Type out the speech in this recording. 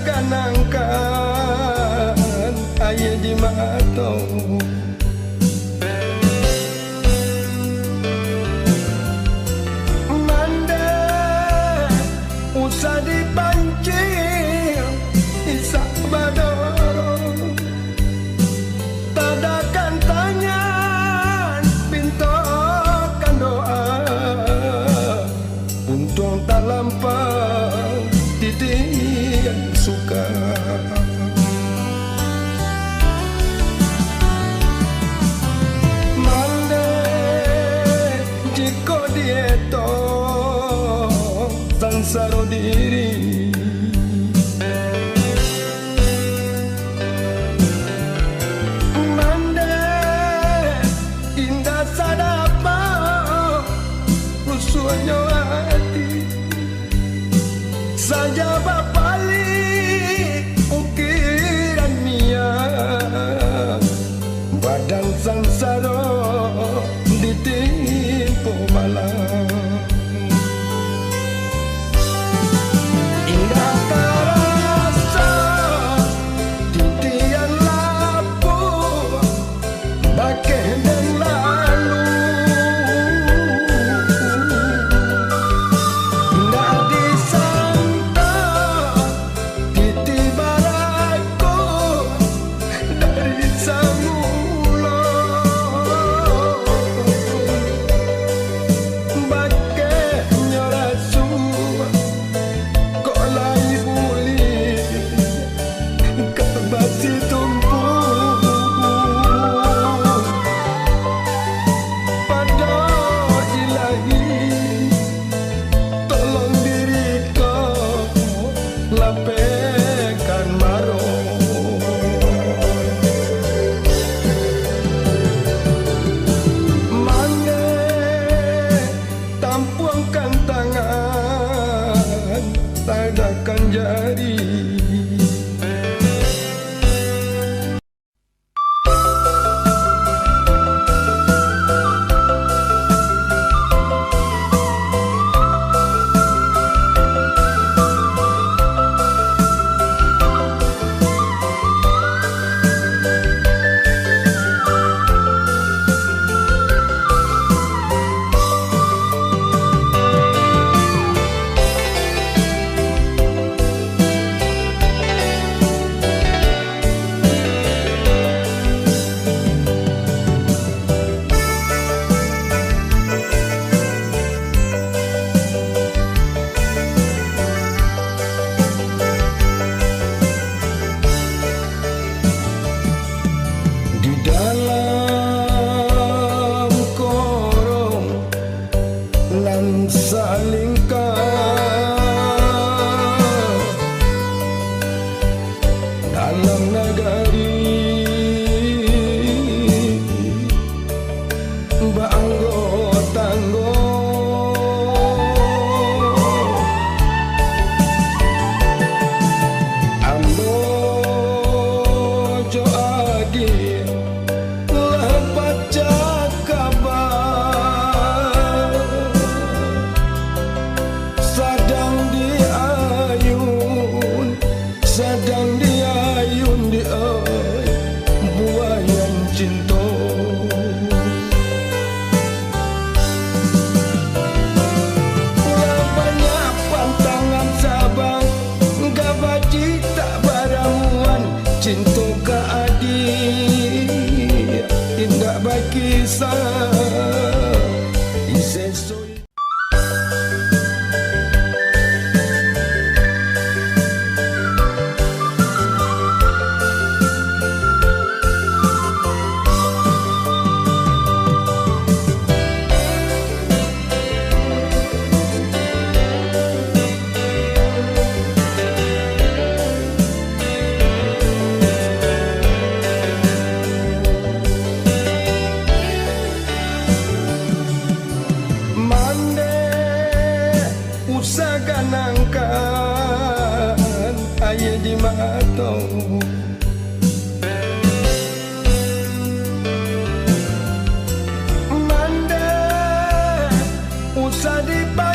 ganangkan aya di mato mande usah dipancing isak badoro tadakan tangan pintokan doa untung tak lampau titian suka mande jiko dieto sansaro diri mande indah sadapa rusuhnya hati saja bapali ukiran niat badan sansaro ditimpu malam indah terasa titian lapu bakeh dan lalu indah disangka titi baraku dari samula bakeh nyorasu kok lai buli kabasi tumpu pada ilahi tolong diriku lapekan maro mande tampuangkan tangan tadakan jari di dalam korong lan salingkah dalam nagari banggo tanggo ambo jo adi baca kabar sedang diayun di buayan cinta banyak pantangan sabang gak baci tak baramuan cinta ke adik tindak baik kisah iseso ganangkan aya di mato mande usah dipakai